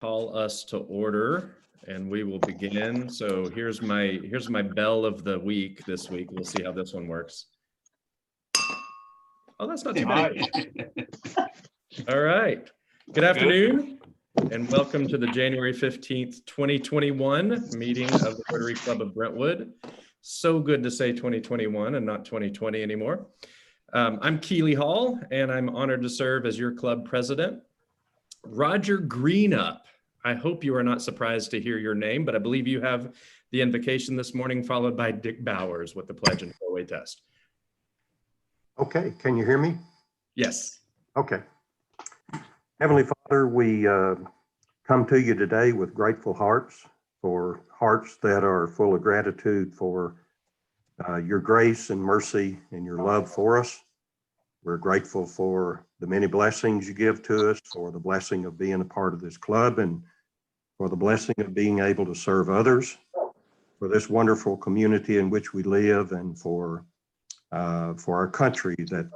Call us to order and we will begin. So here's my bell of the week this week. We'll see how this one works. Oh, that's not too bad. All right. Good afternoon and welcome to the January 15th, 2021 meeting of the Rotary Club of Brentwood. So good to say 2021 and not 2020 anymore. I'm Keeley Hall and I'm honored to serve as your club president. Roger Greenup. I hope you are not surprised to hear your name, but I believe you have the invocation this morning, followed by Dick Bowers with the pledge and four-way test. Okay, can you hear me? Yes. Okay. Heavenly Father, we come to you today with grateful hearts that are full of gratitude for your grace and mercy and your love for us. We're grateful for the many blessings you give to us, for the blessing of being a part of this club, and for the blessing of being able to serve others, for this wonderful community in which we live, and for our country that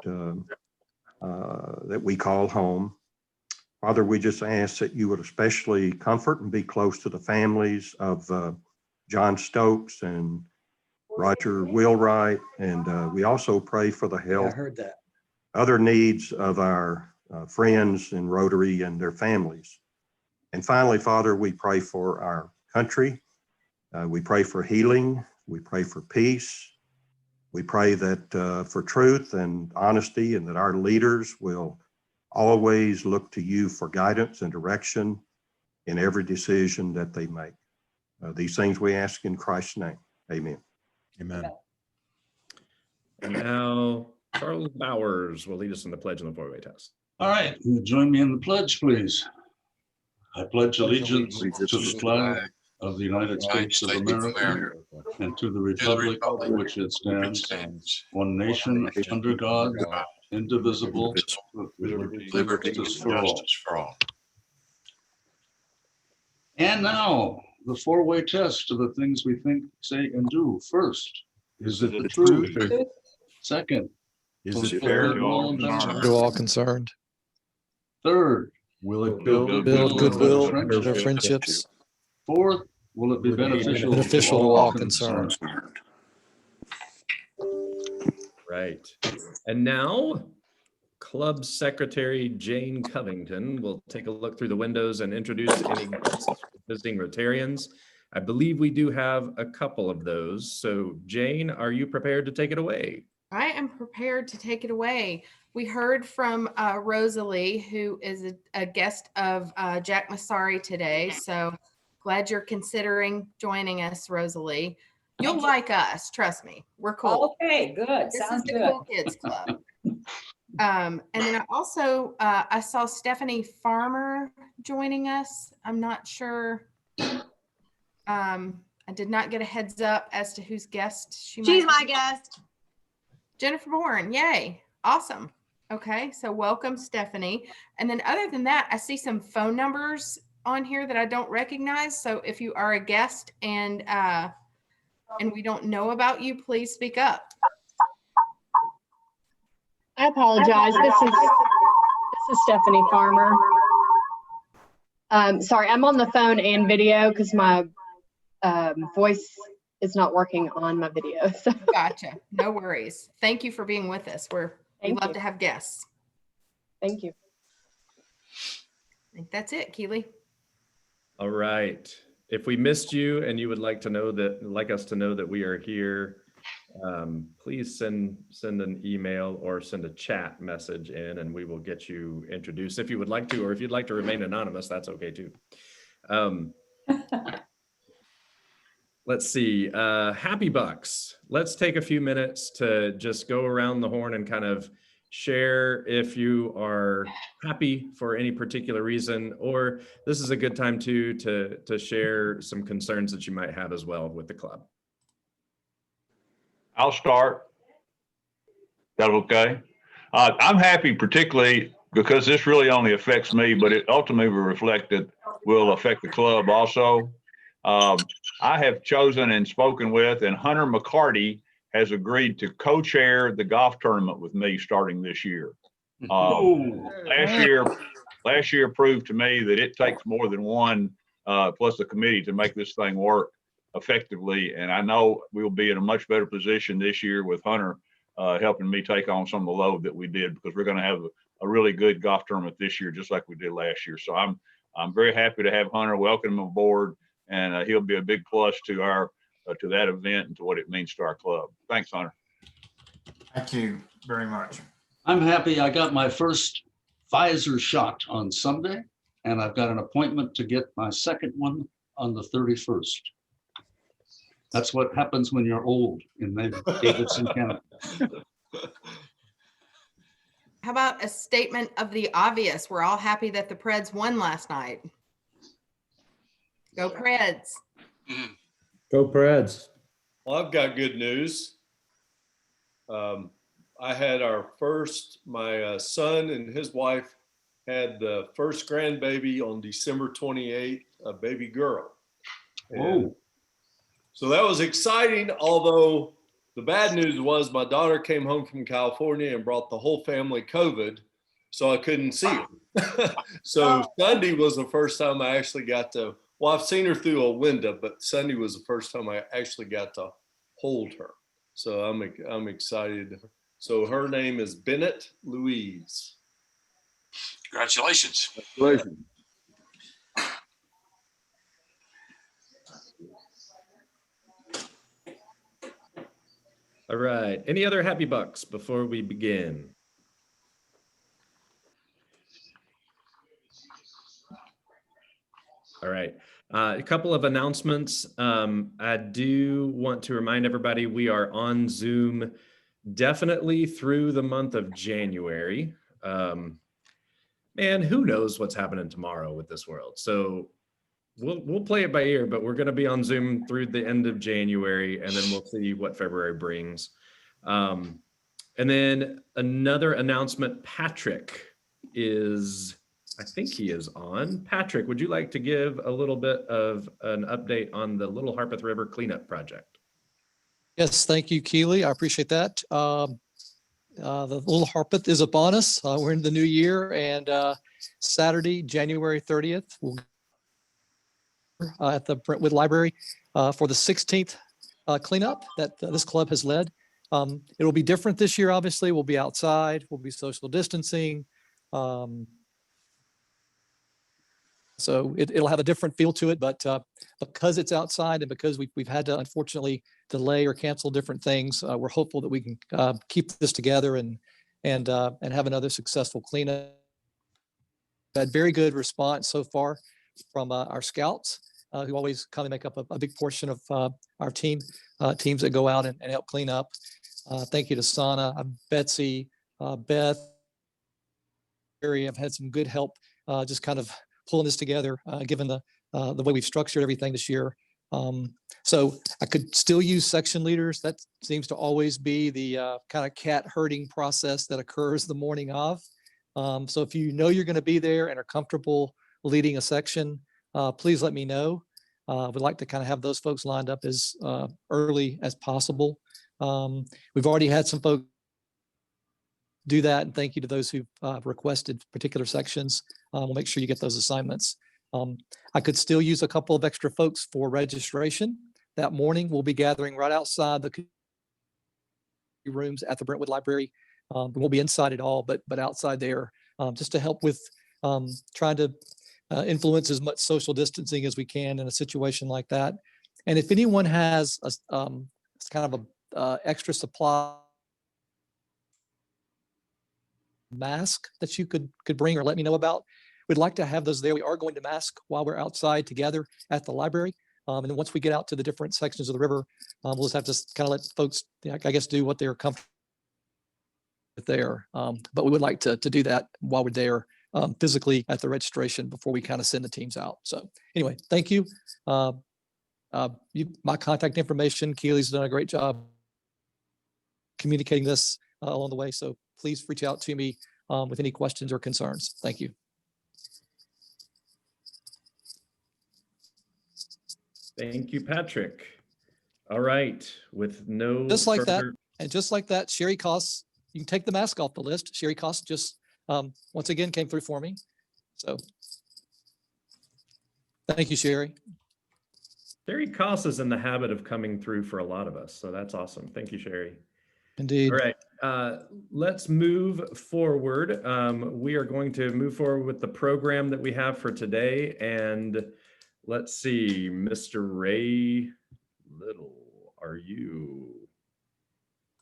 we call home. Father, we just ask that you would especially comfort and be close to the families of John Stokes and Roger Wheelwright, and we also pray for the health. I heard that. Other needs of our friends in Rotary and their families. And finally, Father, we pray for our country. We pray for healing. We pray for peace. We pray that for truth and honesty, and that our leaders will always look to you for guidance and direction in every decision that they make. These things we ask in Christ's name. Amen. Amen. And now Charles Bowers will lead us in the pledge and the four-way test. All right, join me in the pledge, please. I pledge allegiance to the flag of the United States of America and to the republic for which it stands, one nation under God, indivisible, with liberty and justice for all. And now, the four-way test of the things we think, say, and do. First, is it the truth? Second, Is it fair to all concerned? Third, will it build goodwill, better friendships? Fourth, will it be beneficial to all concerned? Right. And now, Club Secretary Jane Covington will take a look through the windows and introduce any visiting Rotarians. I believe we do have a couple of those. So Jane, are you prepared to take it away? I am prepared to take it away. We heard from Rosalie, who is a guest of Jack Massari today. So glad you're considering joining us, Rosalie. You'll like us, trust me. We're cool. Okay, good. This Sounds is the good. Cool Kids Club. And then I also I saw Stephanie Farmer joining us. I'm not sure. I did not get a heads up as to whose guest She's my guest. Jennifer Bourne, yay, awesome. Okay, so welcome, Stephanie. And then other than that, I see some phone numbers on here that I don't recognize. So if you are a guest and we don't know about you, please speak up. I apologize. This is Stephanie Farmer. Sorry, I'm on the phone and video because my voice is not working on my video. So. Gotcha. No worries. Thank you for being with us. We love to have guests. Thank you. I think that's it, Keeley. All right. If we missed you and you would like us to know that we are here, please send an email or send a chat message in and we will get you introduced if you would like to, or if you'd like to remain anonymous, that's okay too. Let's see, Happy Bucks. Let's take a few minutes to just go around the horn and kind of share if you are happy for any particular reason, or this is a good time to share some concerns that you might have as well with the club. I'll start. That okay? I'm happy particularly because this really only affects me, but it ultimately will affect the club also. I have chosen and spoken with, and Hunter McCarty has agreed to co-chair the golf tournament with me starting this year. Last year, last year proved to me that it takes more than one plus the committee to make this thing work effectively. And I know we'll be in a much better position this year with Hunter helping me take on some of the load that we did, because we're going to have a really good golf tournament this year, just like we did last year. So I'm very happy to have Hunter, welcome him aboard, and he'll be a big plus to our to that event and to what it means to our club. Thanks, Hunter. Thank you very much. I'm happy I got my first Pfizer shot on Sunday, and I've got an appointment to get my second one on the 31st. That's what happens when you're old in Davidson County. How about a statement of the obvious? We're all happy that the Preds won last night. Go Preds. Go Preds. Well, I've got good news. I had my son and his wife had the first grandbaby on December 28th, a baby girl. And so that was exciting, although the bad news was my daughter came home from California and brought the whole family COVID, so I couldn't see her. So Sunday was the first time I actually got to, well, I've seen her through a window, but Sunday was the first time I actually got to hold her. So I'm excited. So her name is Bennett Louise. Congratulations. Congratulations. All right. Any other happy bucks before we begin? All right. A couple of announcements. I do want to remind everybody we are on Zoom definitely through the month of January. Man, who knows what's happening tomorrow with this world? So we'll play it by ear, but we're going to be on Zoom through the end of January, and then we'll see what February brings. And then another announcement, Patrick is, I think he is on. Patrick, would you like to give a little bit of an update on the Little Harpeth River cleanup project? Yes, thank you, Keely. I appreciate that. The Little Harpeth is upon us. We're in the new year, and Saturday, January 30th, we'll at the Brentwood Library for the 16th cleanup that this club has led. It'll be different this year, obviously. We'll be outside, we'll be social distancing. So it'll have a different feel to it, but because it's outside and because we've had to unfortunately delay or cancel different things, we're hopeful that we can keep this together and have another successful cleanup. Had very good response so far from our scouts, who always kind of make up a big portion of our teams that go out and help clean up. Thank you to Sana, Betsy, Beth. I've had some good help just kind of pulling this together, given the way we've structured everything this year. So I could still use section leaders. That seems to always be the kind of cat herding process that occurs the morning of. So if you know you're going to be there and are comfortable leading a section, please let me know. We'd like to kind of have those folks lined up as early as possible. We've already had some folks do that, and thank you to those who've requested particular sections. We'll make sure you get those assignments. I could still use a couple of extra folks for registration. That morning, we'll be gathering right outside the rooms at the Brentwood Library. We won't be inside at all, but outside there, just to help with trying to influence as much social distancing as we can in a situation like that. And if anyone has kind of a extra supply mask that you could bring or let me know about, we'd like to have those there. We are going to mask while we're outside together at the library. And then once we get out to the different sections of the river, we'll just have to kind of let folks, I guess, do what they're comfortable with there. But we would like to do that while we're there physically at the registration before we kind of send the teams out. So anyway, thank you. My contact information, Keely's done a great job communicating this along the way. So please reach out to me with any questions or concerns. Thank you. Thank you, Patrick. All right, with no Just like that, further- and just like that, Sherry Koss, you can take the mask off the list. Sherry Koss just once again came through for me. So thank you, Sherry. Sherry Koss is in the habit of coming through for a lot of us. So that's awesome. Thank you, Sherry. Indeed. All right, let's move forward. We are going to move forward with the program that we have for today. And let's see, Mr. Ray Little, are you?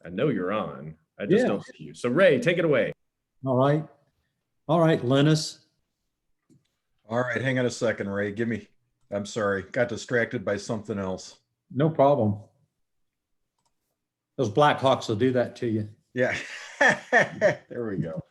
I know you're on. I just don't see you. So Ray, take it away. All right. All right, Linus. All right, hang on a second, Ray. I'm sorry, got distracted by something else. No problem. Those Blackhawks will do that to you. Yeah, there we go.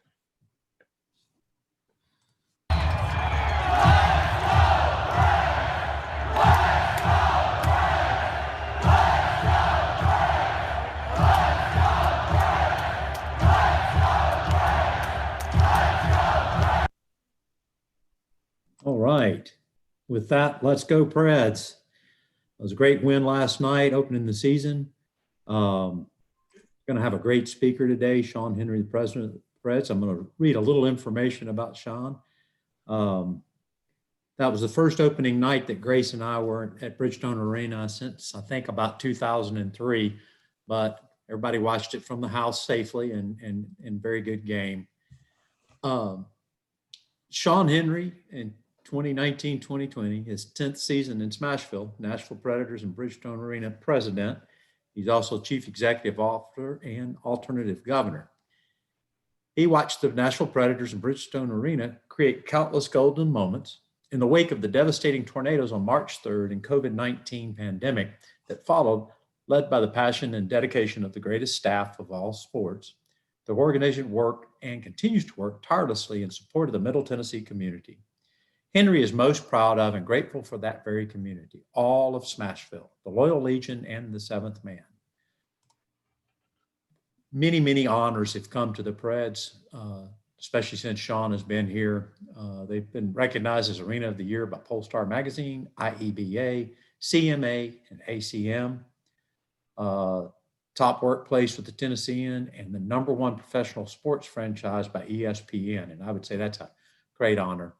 All right. With that, let's go Preds. It was a great win last night, opening the season. Going to have a great speaker today, Sean Henry, the president of the Preds. I'm going to read a little information about Sean. That was the first opening night that Grace and I were at Bridgestone Arena since, I think, about 2003. But everybody watched it from the house safely and very good game. Sean Henry in 2019-2020, his 10th season in Smashville, Nashville Predators and Bridgestone Arena president. He's also chief executive officer and alternative governor. He watched the Nashville Predators and Bridgestone Arena create countless golden moments in the wake of the devastating tornadoes on March 3rd and COVID-19 pandemic that followed, led by the passion and dedication of the greatest staff of all sports. The organization worked and continues to work tirelessly in support of the Middle Tennessee community. Henry is most proud of and grateful for that very community, all of Smashville, the Loyal Legion, and the Seventh Man. Many, many honors have come to the Preds, especially since Sean has been here. They've been recognized as Arena of the Year by Polestar Magazine, IEBA, CMA, and ACM. Top workplace with the Tennessean, and the #1 professional sports franchise by ESPN. And I would say that's a great honor.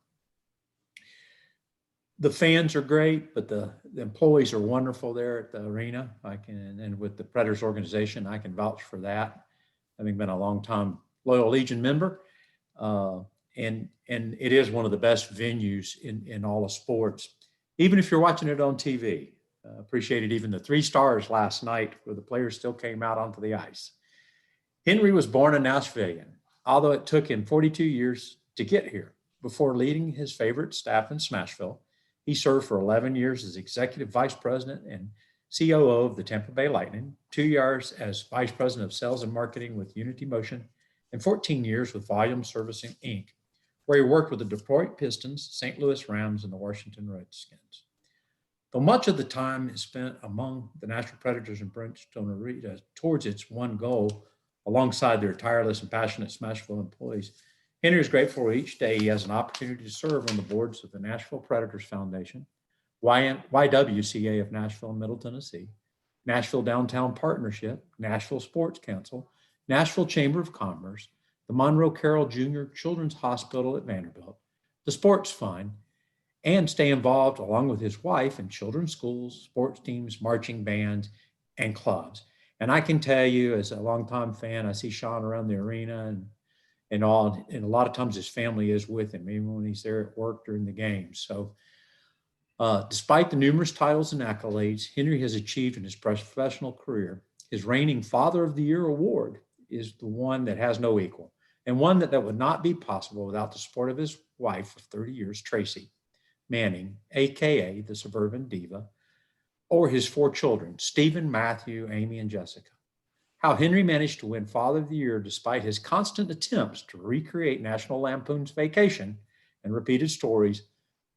The fans are great, but the employees are wonderful there at the arena. And with the Predators organization, I can vouch for that, having been a longtime Loyal Legion member. And it is one of the best venues in all of sports, even if you're watching it on TV. Appreciated even the 3 stars last night where the players still came out onto the ice. Henry was born a Nashvilleian, although it took him 42 years to get here. Before leading his favorite staff in Smashville, he served for 11 years as executive vice president and COO of the Tampa Bay Lightning, 2 years as vice president of sales and marketing with Unity Motion, and 14 years with Volume Servicing, Inc., where he worked with the Detroit Pistons, St. Louis Rams, and the Washington Redskins. Though much of the time is spent among the Nashville Predators and Brentwood Arena towards its one goal, alongside their tireless and passionate Smashville employees, Henry is grateful for each day he has an opportunity to serve on the boards of the Nashville Predators Foundation, YWCA of Nashville and Middle Tennessee, Nashville Downtown Partnership, Nashville Sports Council, Nashville Chamber of Commerce, the Monroe Carroll Jr. Children's Hospital at Vanderbilt, the Sports Fund, and stay involved along with his wife in children's schools, sports teams, marching bands, and clubs. And I can tell you, as a longtime fan, I see Sean around the arena and a lot of times his family is with him, even when he's there at work during the games. So despite the numerous titles and accolades Henry has achieved in his professional career, his reigning Father of the Year award is the one that has no equal, and one that would not be possible without the support of his wife of 30 years, Tracy Manning, AKA the Suburban Diva, or his 4 children, Stephen, Matthew, Amy, and Jessica. How Henry managed to win Father of the Year despite his constant attempts to recreate National Lampoon's Vacation and repeated stories,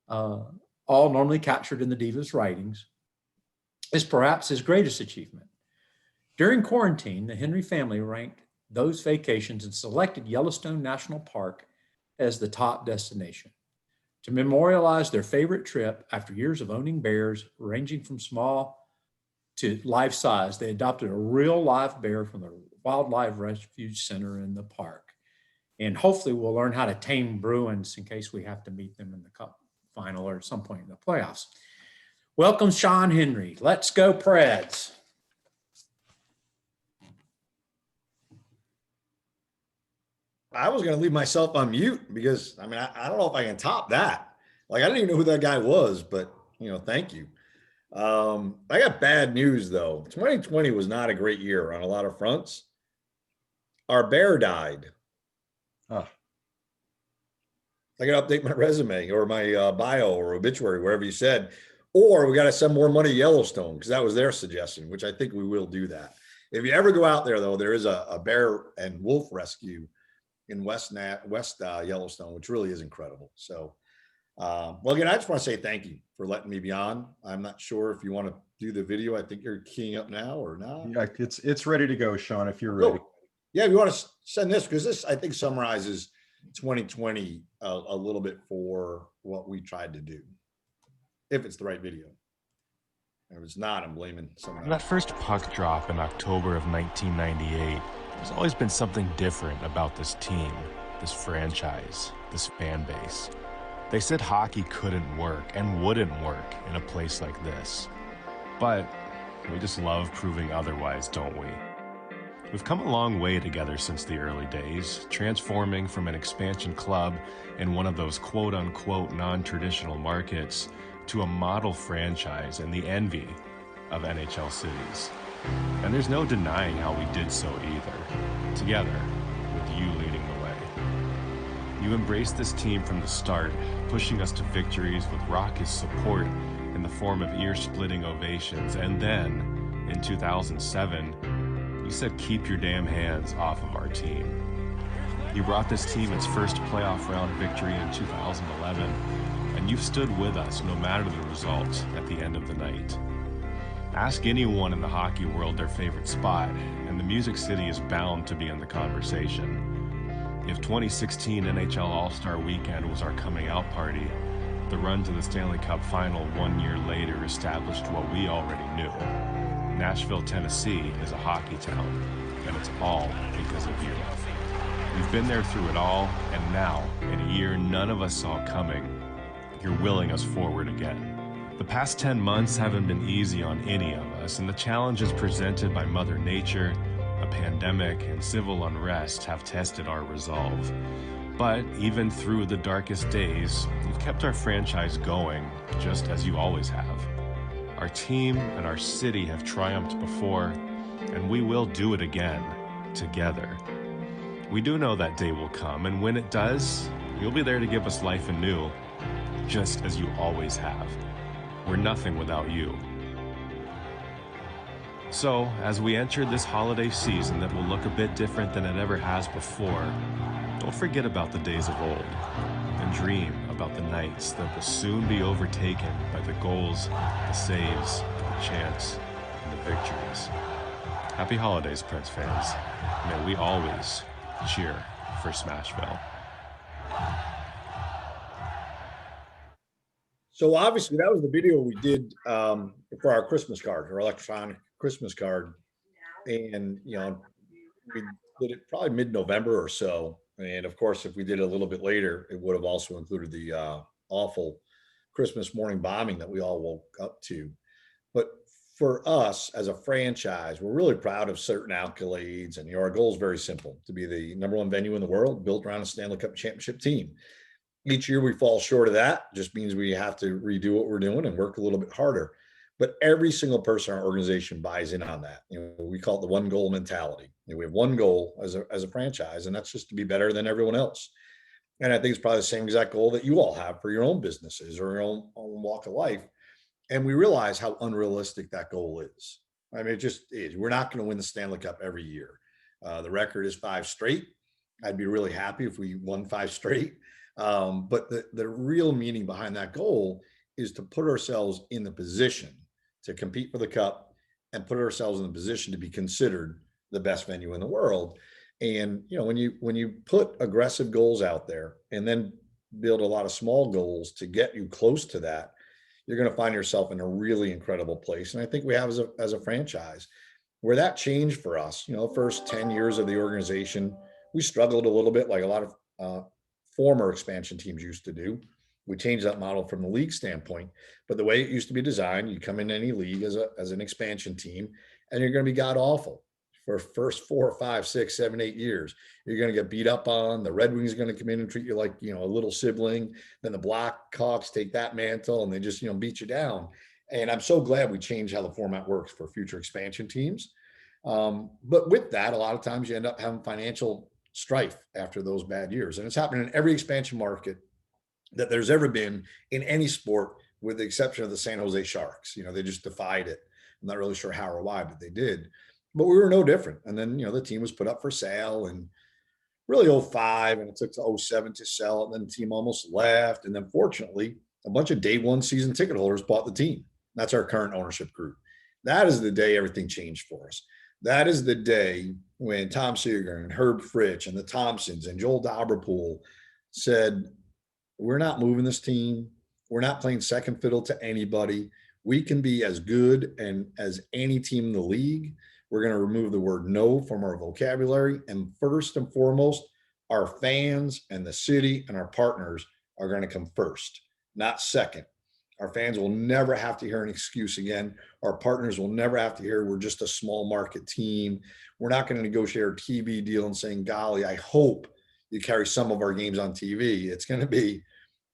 all normally captured in the Diva's writings, is perhaps his greatest achievement. During quarantine, the Henry family ranked those vacations and selected Yellowstone National Park as the top destination. To memorialize their favorite trip after years of owning bears ranging from small to life size, they adopted a real live bear from the Wildlife Refuge Center in the park. And hopefully we'll learn how to tame Bruins in case we have to meet them in the Cup final or at some point in the playoffs. Welcome, Sean Henry. Let's go, Preds. I was going to leave myself on mute because, I mean, I don't know if I can top that. Like, I didn't even know who that guy was, but, thank you. I got bad news, though. 2020 was not a great year on a lot of fronts. Our bear died. Huh. I got to update my resume or my bio or obituary, wherever you said. Or we got to send more money to Yellowstone because that was their suggestion, which I think we will do that. If you ever go out there, though, there is a bear and wolf rescue in West Yellowstone, which really is incredible. So, well, again, I just want to say thank you for letting me be on. I'm not sure if you want to do the video. I think you're keying up now or not. Yeah, it's ready to go, Sean, if you're ready. Yeah, if you want to send this, because this, I think, summarizes 2020 a little bit for what we tried to do. If it's the right video. If it's not, I'm blaming someone else. That first puck drop in October of 1998, there's always been something different about this team, this franchise, this fan base. They said hockey couldn't work and wouldn't work in a place like this. But we just love proving otherwise, don't we? We've come a long way together since the early days, transforming from an expansion club in one of those quote-unquote non-traditional markets to a model franchise and the envy of NHL cities. And there's no denying how we did so either, together with you leading the way. You embraced this team from the start, pushing us to victories with raucous support in the form of ear-splitting ovations, and then, in 2007, you said keep your damn hands off of our team. You brought this team its first playoff round victory in 2011, and you've stood with us no matter the result at the end of the night. Ask anyone in the hockey world their favorite spot, and the Music City is bound to be in the conversation. If 2016 NHL All-Star Weekend was our coming out party, the run to the Stanley Cup Final 1 year later established what we already knew. Nashville, Tennessee is a hockey town, and it's all because of you. You've been there through it all, and now, in a year none of us saw coming, you're willing us forward again. The past 10 months haven't been easy on any of us, and the challenges presented by Mother Nature, a pandemic, and civil unrest have tested our resolve. But even through the darkest days, you've kept our franchise going, just as you always have. Our team and our city have triumphed before, and we will do it again, together. We do know that day will come, and when it does, you'll be there to give us life anew, just as you always have. We're nothing without you. So, as we enter this holiday season that will look a bit different than it ever has before, don't forget about the days of old, and dream about the nights that will soon be overtaken by the goals, the saves, the chants, and the victories. Happy holidays, Preds fans. May we always cheer for Smashville. So obviously that was the video we did for our Christmas card, our electronic Christmas card. And, we did it probably mid-November or so. And of course, if we did it a little bit later, it would have also included the awful Christmas morning bombing that we all woke up to. But for us as a franchise, we're really proud of certain accolades. And our goal is very simple: to be the #1 venue in the world built around a Stanley Cup championship team. Each year we fall short of that. Just means we have to redo what we're doing and work a little bit harder. But every single person in our organization buys in on that. We call it the one goal mentality. We have one goal as a franchise, and that's just to be better than everyone else. And I think it's probably the same exact goal that you all have for your own businesses or your own walk of life. And we realize how unrealistic that goal is. I mean, it just is. We're not going to win the Stanley Cup every year. The record is 5 straight. I'd be really happy if we won 5 straight. But the real meaning behind that goal is to put ourselves in the position to compete for the cup and put ourselves in the position to be considered the best venue in the world. And, when you put aggressive goals out there and then build a lot of small goals to get you close to that, you're going to find yourself in a really incredible place. And I think we have as a franchise where that changed for us. First 10 years of the organization, we struggled a little bit like a lot of former expansion teams used to do. We changed that model from the league standpoint, but the way it used to be designed, you come in any league as an expansion team, and you're going to be god awful for first 4, 5, 6, 7, 8 years. You're going to get beat up on. The Red Wings are going to come in and treat you like, a little sibling. Then the Blackhawks take that mantle and they just, beat you down. And I'm so glad we changed how the format works for future expansion teams. But with that, a lot of times you end up having financial strife after those bad years. And it's happening in every expansion market that there's ever been in any sport, with the exception of the San Jose Sharks. They just defied it. I'm not really sure how or why, but they did. But we were no different. And then, the team was put up for sale and really 05, and it took to 07 to sell it. And then the team almost left. And then fortunately, a bunch of day one season ticket holders bought the team. That's our current ownership group. That is the day everything changed for us. That is the day when Tom Seeger and Herb Fritch and the Thompsons and Joel Dauberpool said, we're not moving this team. We're not playing second fiddle to anybody. We can be as good and as any team in the league. We're going to remove the word no from our vocabulary. And first and foremost, our fans and the city and our partners are going to come first, not second. Our fans will never have to hear an excuse again. Our partners will never have to hear we're just a small market team. We're not going to negotiate a TV deal and saying, golly, I hope you carry some of our games on TV. It's going to be,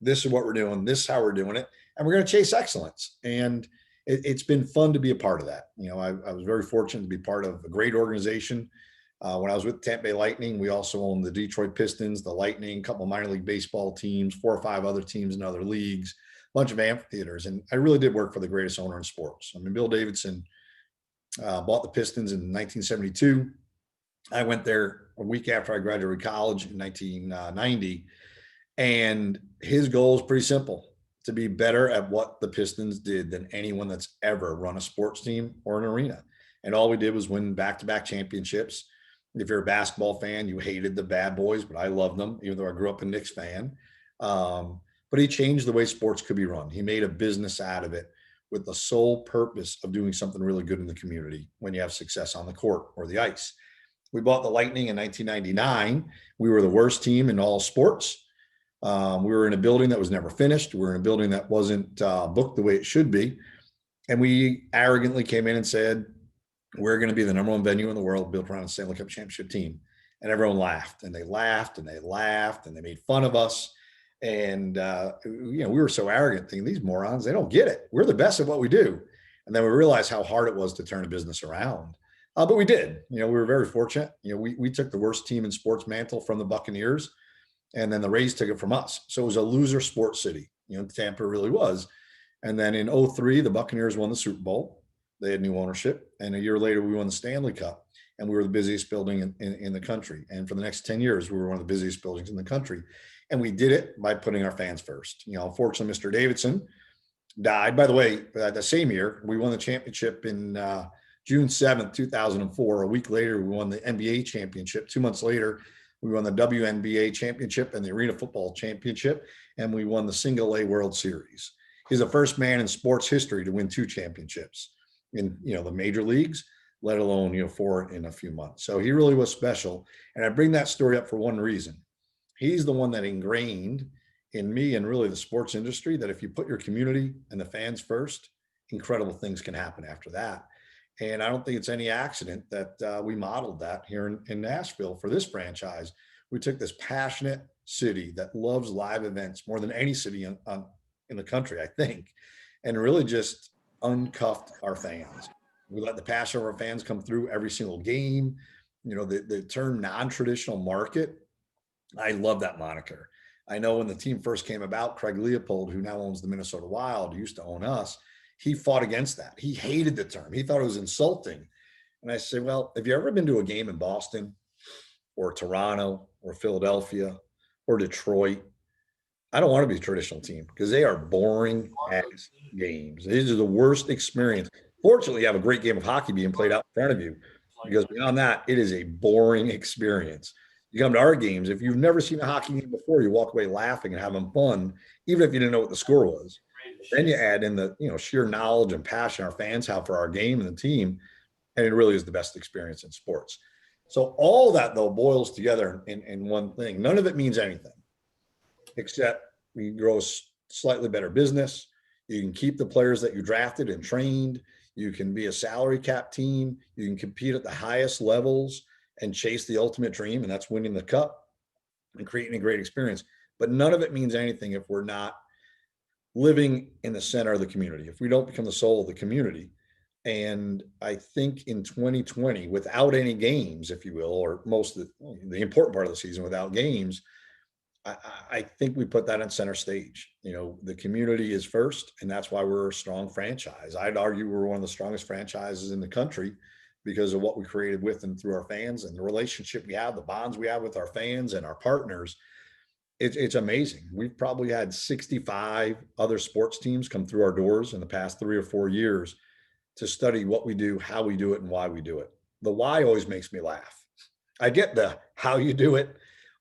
this is what we're doing. This is how we're doing it. And we're going to chase excellence. And it's been fun to be a part of that. I was very fortunate to be part of a great organization. When I was with Tampa Bay Lightning, we also owned the Detroit Pistons, the Lightning, a couple of minor league baseball teams, 4 or 5 other teams in other leagues, a bunch of amphitheaters. And I really did work for the greatest owner in sports. Bill Davidson bought the Pistons in 1972. I went there a week after I graduated college in 1990. And his goal is pretty simple: to be better at what the Pistons did than anyone that's ever run a sports team or an arena. And all we did was win back-to-back championships. If you're a basketball fan, you hated the bad boys, but I loved them, even though I grew up a Knicks fan. But he changed the way sports could be run. He made a business out of it with the sole purpose of doing something really good in the community when you have success on the court or the ice. We bought the Lightning in 1999. We were the worst team in all sports. We were in a building that was never finished. We were in a building that wasn't booked the way it should be. And we arrogantly came in and said, we're going to be the number one venue in the world built around a Stanley Cup championship team. And everyone laughed and they laughed and they laughed and they made fun of us. And, we were so arrogant thinking, these morons, they don't get it. We're the best at what we do. And then we realized how hard it was to turn a business around. But we did. We were very fortunate. We took the worst team in sports mantle from the Buccaneers, and then the Rays took it from us. So it was a loser sports city. Tampa really was. And then in 2003, the Buccaneers won the Super Bowl. They had new ownership. And a year later, we won the Stanley Cup, and we were the busiest building in the country. And for the next 10 years, we were one of the busiest buildings in the country. And we did it by putting our fans first. Unfortunately, Mr. Davidson died. By the way, the same year, we won the championship in June 7th, 2004. A week later, we won the NBA championship. 2 months later, we won the WNBA championship and the Arena Football Championship, and we won the Single A World Series. He's the first man in sports history to win 2 championships in the major leagues, let alone 4 in a few months. So he really was special. And I bring that story up for one reason. He's the one that ingrained in me and really the sports industry that if you put your community and the fans first, incredible things can happen after that. And I don't think it's any accident that we modeled that here in Nashville for this franchise. We took this passionate city that loves live events more than any city in the country, I think, and really just uncuffed our fans. We let the passion of our fans come through every single game. The term non-traditional market, I love that moniker. I know when the team first came about, Craig Leopold, who now owns the Minnesota Wild, who used to own us, he fought against that. He hated the term. He thought it was insulting. And I said, well, have you ever been to a game in Boston or Toronto or Philadelphia or Detroit? I don't want to be a traditional team because they are boring ass games. These are the worst experience. Fortunately, you have a great game of hockey being played out in front of you, because beyond that, it is a boring experience. You come to our games, if you've never seen a hockey game before, you walk away laughing and having fun, even if you didn't know what the score was. Then you add in the sheer knowledge and passion our fans have for our game and the team, and it really is the best experience in sports. So all that though boils together in one thing. None of it means anything except you grow a slightly better business. You can keep the players that you drafted and trained. You can be a salary cap team. You can compete at the highest levels and chase the ultimate dream, and that's winning the cup and creating a great experience. But none of it means anything if we're not living in the center of the community, if we don't become the soul of the community. And I think in 2020, without any games, if you will, or most of the important part of the season without games, I think we put that on center stage. You know, the community is first, and that's why we're a strong franchise. I'd argue we're one of the strongest franchises in the country because of what we created with and through our fans and the relationship we have, the bonds we have with our fans and our partners. It's amazing. We've probably had 65 other sports teams come through our doors in the past 3 or 4 years to study what we do, how we do it, and why we do it. The why always makes me laugh. I get the how you do it,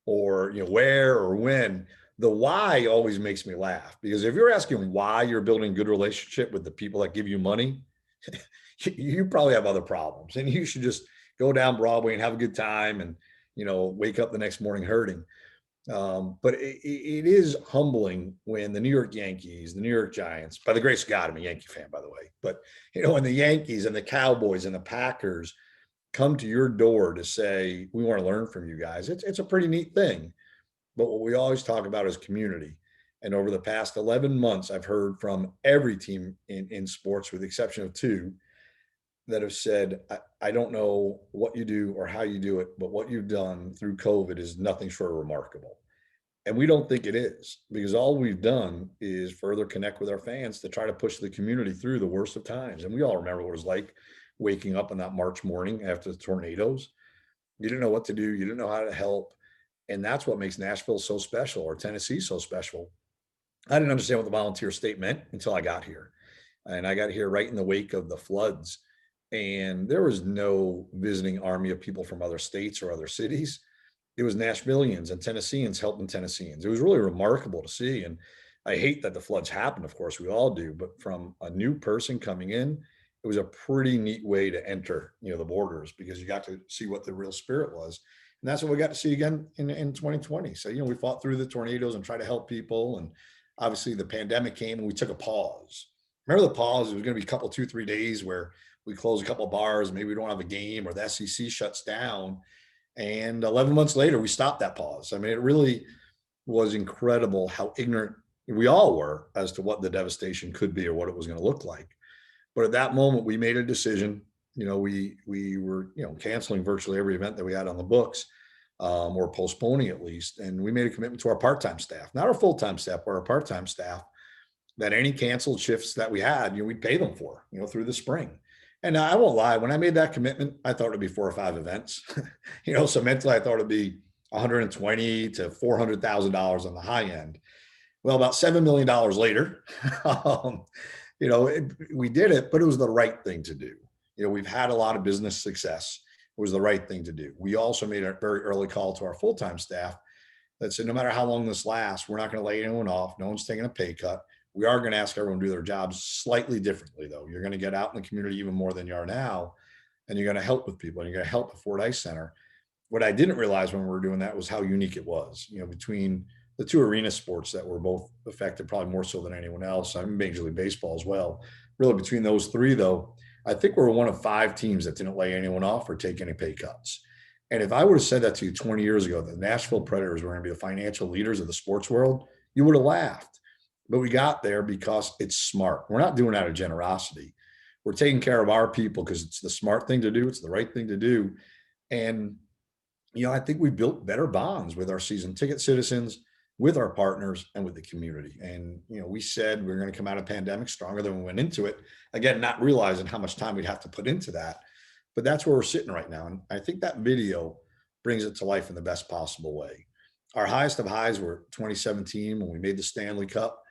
or where or when. The why always makes me laugh, because if you're asking why you're building a good relationship with the people that give you money, you probably have other problems, and you should just go down Broadway and have a good time and wake up the next morning hurting. But it is humbling when the New York Yankees, the New York Giants, by the grace of God, I'm a Yankee fan, by the way, but when the Yankees and the Cowboys and the Packers come to your door to say, we want to learn from you guys, it's a pretty neat thing. But what we always talk about is community. And over the past 11 months, I've heard from every team in sports, with the exception of 2, that have said, I don't know what you do or how you do it, but what you've done through COVID is nothing short of remarkable. And we don't think it is, because all we've done is further connect with our fans to try to push the community through the worst of times. And we all remember what it was like waking up on that March morning after the tornadoes. You didn't know what to do. You didn't know how to help. And that's what makes Nashville so special, or Tennessee so special. I didn't understand what the volunteer state meant until I got here. And I got here right in the wake of the floods. And there was no visiting army of people from other states or other cities. It was Nashvillians and Tennesseans helping Tennesseans. It was really remarkable to see. And I hate that the floods happened. Of course, we all do. But from a new person coming in, it was a pretty neat way to enter, the borders, because you got to see what the real spirit was. And that's what we got to see again in 2020. So, we fought through the tornadoes and tried to help people. And obviously the pandemic came and we took a pause. Remember the pause? It was going to be a couple, 2-3 days where we close a couple of bars, maybe we don't have a game, or the SEC shuts down. And 11 months later, we stopped that pause. I mean, it really was incredible how ignorant we all were as to what the devastation could be or what it was going to look like. But at that moment, we made a decision. We were, canceling virtually every event that we had on the books, or postponing at least. And we made a commitment to our part-time staff, not our full-time staff, but our part-time staff, that any canceled shifts that we had, we'd pay them for, through the spring. And I won't lie, when I made that commitment, I thought it'd be 4 or 5 events. So mentally I thought it'd be $120,000 to $400,000 on the high end. Well, about $7 million later, we did it, but it was the right thing to do. We've had a lot of business success. It was the right thing to do. We also made a very early call to our full-time staff that said, no matter how long this lasts, we're not going to lay anyone off. No one's taking a pay cut. We are going to ask everyone to do their jobs slightly differently, though. You're going to get out in the community even more than you are now, and you're going to help with people, and you're going to help the Ford Ice Center. What I didn't realize when we were doing that was how unique it was, between the 2 arena sports that were both affected, probably more so than anyone else. I'm Major League Baseball as well. Really, between those 3, though, I think we're one of 5 teams that didn't lay anyone off or take any pay cuts. And if I would have said that to you 20 years ago, the Nashville Predators were going to be the financial leaders of the sports world, you would have laughed. But we got there because it's smart. We're not doing it out of generosity. We're taking care of our people because it's the smart thing to do. It's the right thing to do. And, I think we built better bonds with our season ticket citizens, with our partners, and with the community. And, we said we we're going to come out of pandemic stronger than we went into it. Again, not realizing how much time we'd have to put into that. But that's where we're sitting right now. And I think that video brings it to life in the best possible way. Our highest of highs were 2017 when we made the Stanley Cup.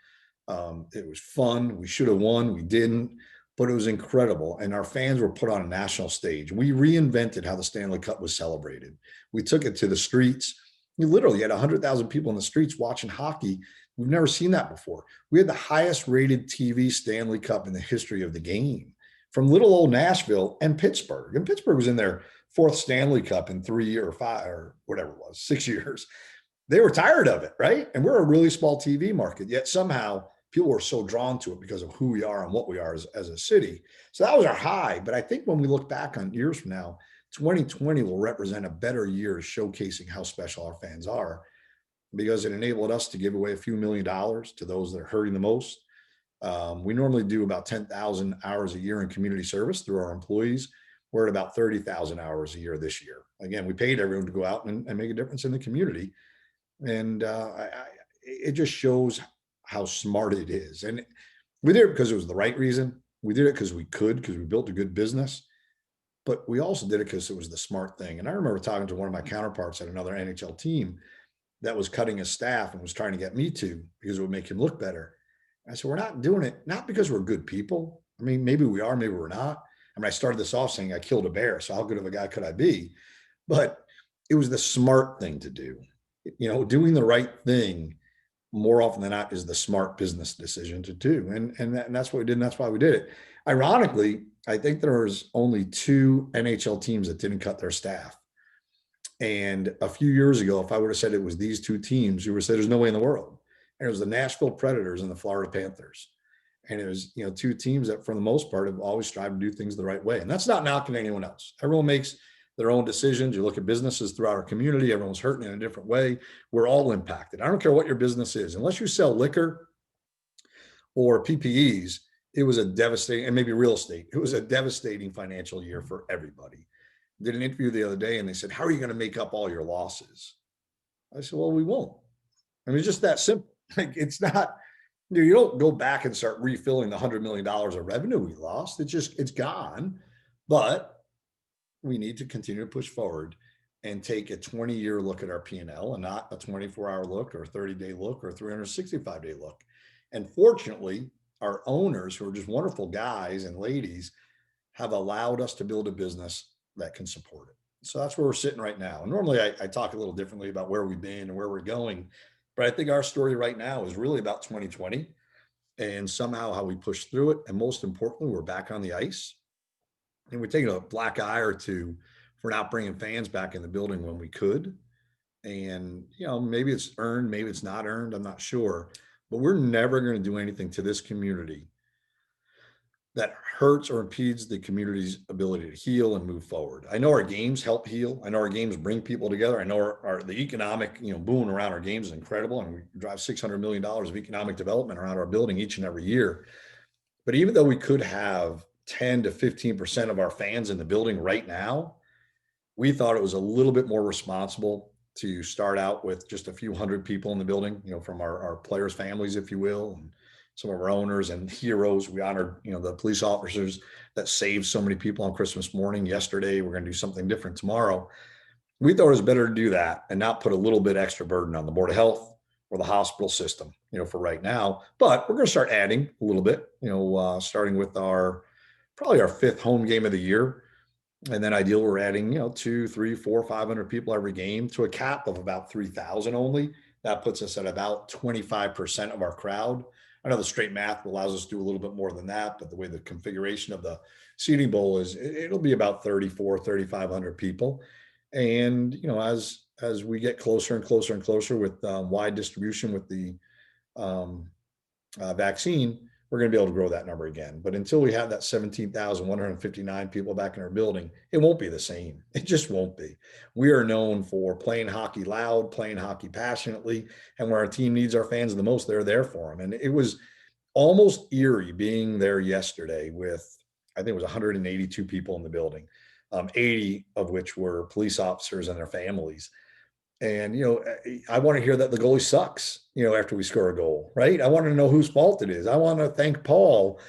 It was fun. We should have won. We didn't, but it was incredible. And our fans were put on a national stage. We reinvented how the Stanley Cup was celebrated. We took it to the streets. We literally had 100,000 people in the streets watching hockey. We've never seen that before. We had the highest rated TV Stanley Cup in the history of the game, from little old Nashville and Pittsburgh. And Pittsburgh was in there fourth Stanley Cup in 3 or 5 or whatever it was, 6 years. They were tired of it, right? And we're a really small TV market, yet somehow people were so drawn to it because of who we are and what we are as a city. So that was our high. But I think when we look back on years from now, 2020 will represent a better year showcasing how special our fans are, because it enabled us to give away a few $1 million to those that are hurting the most. We normally do about 10,000 hours a year in community service through our employees. We're at about 30,000 hours a year this year. Again, we paid everyone to go out and make a difference in the community. And it just shows how smart it is. And we did it because it was the right reason. We did it because we could, because we built a good business. But we also did it because it was the smart thing. And I remember talking to one of my counterparts at another NHL team that was cutting his staff and was trying to get me to, because it would make him look better. I said, we're not doing it, not because we're good people. I mean, maybe we are, maybe we're not. I mean, I started this off saying I killed a bear. So how good of a guy could I be? But it was the smart thing to do. You know, doing the right thing more often than not is the smart business decision to do. And that's what we did. And that's why we did it. Ironically, I think there was only 2 NHL teams that didn't cut their staff. And a few years ago, if I would have said it was these 2 teams, you would have said there's no way in the world. And it was the Nashville Predators and the Florida Panthers. And it was, 2 teams that for the most part have always strived to do things the right way. And that's not knocking anyone else. Everyone makes their own decisions. You look at businesses throughout our community, everyone's hurting in a different way. We're all impacted. I don't care what your business is, unless you sell liquor or PPEs, it was a devastating, and maybe real estate, it was a devastating financial year for everybody. Did an interview the other day and they said, how are you going to make up all your losses? I said, well, we won't. I mean, it's just that simple. Like, it's not, you don't go back and start refilling the $100 million of revenue we lost. It's gone. But we need to continue to push forward and take a 20-year look at our P&L and not a 24-hour look or a 30-day look or a 365-day look. And fortunately, our owners, who are just wonderful guys and ladies, have allowed us to build a business that can support it. So that's where we're sitting right now. And normally I talk a little differently about where we've been and where we're going, but I think our story right now is really about 2020 and somehow how we push through it. And most importantly, we're back on the ice. And we're taking a black eye or two for not bringing fans back in the building when we could. And, maybe it's earned, maybe it's not earned, I'm not sure. But we're never going to do anything to this community that hurts or impedes the community's ability to heal and move forward. I know our games help heal. I know our games bring people together. I know the economic, boom around our games is incredible. And we drive $600 million of economic development around our building each and every year. But even though we could have 10 to 15% of our fans in the building right now, we thought it was a little bit more responsible to start out with just a few hundred people in the building, from our players' families, if you will, and some of our owners and heroes. We honored, the police officers that saved so many people on Christmas morning yesterday. We're going to do something different tomorrow. We thought it was better to do that and not put a little bit extra burden on the Board of Health or the hospital system, for right now. But we're going to start adding a little bit, starting with probably our 5th home game of the year. And then ideally we're adding, 2, 3, 4, 500 people every game to a cap of about 3,000 only. That puts us at about 25% of our crowd. I know the straight math allows us to do a little bit more than that, but the way the configuration of the seating bowl is, it'll be about 3,500 people. And, as we get closer and closer and closer with wide distribution with the vaccine, we're going to be able to grow that number again. But until we have that 17,159 people back in our building, it won't be the same. It just won't be. We are known for playing hockey loud, playing hockey passionately, and where our team needs our fans the most, they're there for them. And it was almost eerie being there yesterday with, I think it was 182 people in the building, 80 of which were police officers and their families. And, I want to hear that the goalie sucks, after we score a goal, right? I want to know whose fault it is. I want to thank Paul.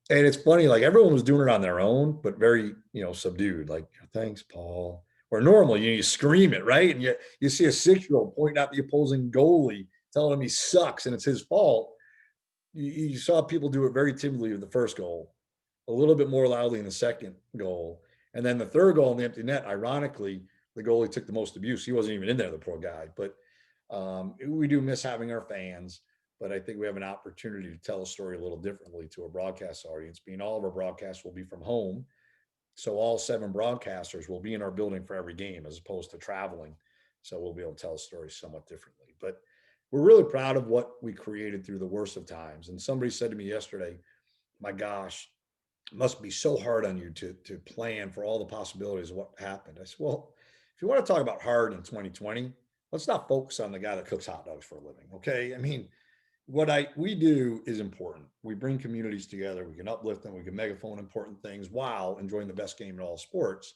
And it's funny, like everyone was doing it on their own, but very, subdued, like, thanks, Paul. Or normally you scream it, right? And you see a 6-year-old pointing out the opposing goalie, telling him he sucks and it's his fault. You saw people do it very timidly with the first goal, a little bit more loudly in the second goal. And then the third goal in the empty net, ironically, the goalie took the most abuse. He wasn't even in there, the poor guy. But we do miss having our fans. But I think we have an opportunity to tell a story a little differently to a broadcast audience, being all of our broadcasts will be from home. So all 7 broadcasters will be in our building for every game as opposed to traveling. So we'll be able to tell stories somewhat differently. But we're really proud of what we created through the worst of times. And somebody said to me yesterday, my gosh, it must be so hard on you to plan for all the possibilities of what happened. I said, well, if you want to talk about hard in 2020, let's not focus on the guy that cooks hot dogs for a living. Okay. I mean, we do is important. We bring communities together. We can uplift them. We can megaphone important things while enjoying the best game in all sports.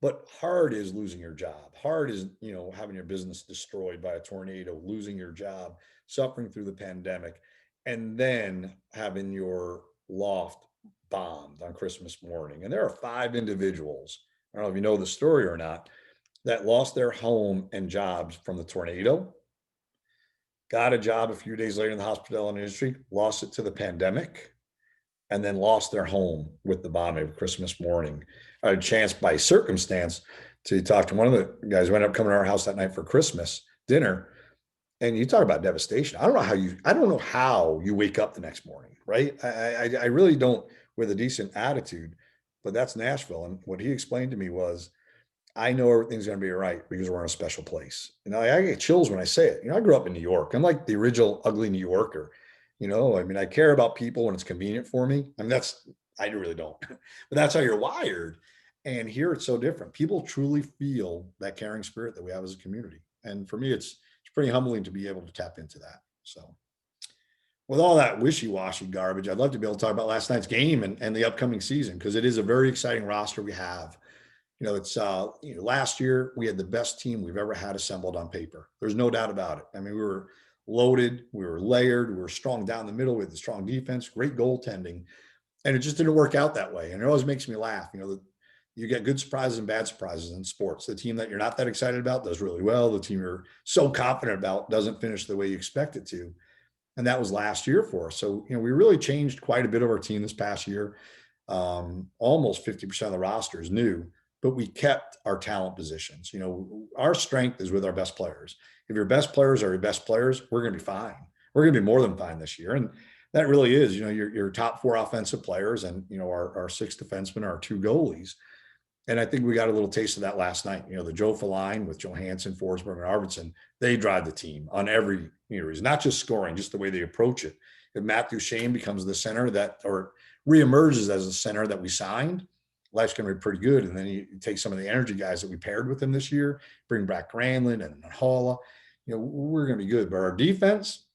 But hard is losing your job. Hard is, having your business destroyed by a tornado, losing your job, suffering through the pandemic, and then having your loft bombed on Christmas morning. And there are 5 individuals, I don't know if you know the story or not, that lost their home and jobs from the tornado, got a job a few days later in the hospitality industry, lost it to the pandemic, and then lost their home with the bombing of Christmas morning. I had a chance by circumstance to talk to one of the guys who ended up coming to our house that night for Christmas dinner. And you talk about devastation. I don't know how you wake up the next morning, right? I really don't, with a decent attitude, but that's Nashville. And what he explained to me was, I know everything's going to be all right because we're in a special place. I get chills when I say it. I grew up in New York. I'm like the original ugly New Yorker. I care about people when it's convenient for me. I really don't, but that's how you're wired. And here it's so different. People truly feel that caring spirit that we have as a community. And for me, it's pretty humbling to be able to tap into that. So with all that wishy-washy garbage, I'd love to be able to talk about last night's game and the upcoming season, because it is a very exciting roster we have. It's last year we had the best team we've ever had assembled on paper. There's no doubt about it. I mean, we were loaded, we were layered, we were strong down the middle with the strong defense, great goaltending, and it just didn't work out that way. And it always makes me laugh. You get good surprises and bad surprises in sports. The team that you're not that excited about does really well. The team you're so confident about doesn't finish the way you expect it to. And that was last year for us. So, we really changed quite a bit of our team this past year. Almost 50% of the roster is new, but we kept our talent positions. Our strength is with our best players. If your best players are your best players, we're going to be fine. We're going to be more than fine this year. And that really is, your top 4 offensive players and, our 6 defensemen, our 2 goalies. And I think we got a little taste of that last night. The Joe line with Johansson, Forsberg, and Arvidsson, they drive the team on every reason, not just scoring, just the way they approach it. If Matthew Shane becomes the center or reemerges as a center that we signed, life's going to be pretty good. And then you take some of the energy guys that we paired with him this year, bring back Granlund and Halla, we're going to be good. But our defense,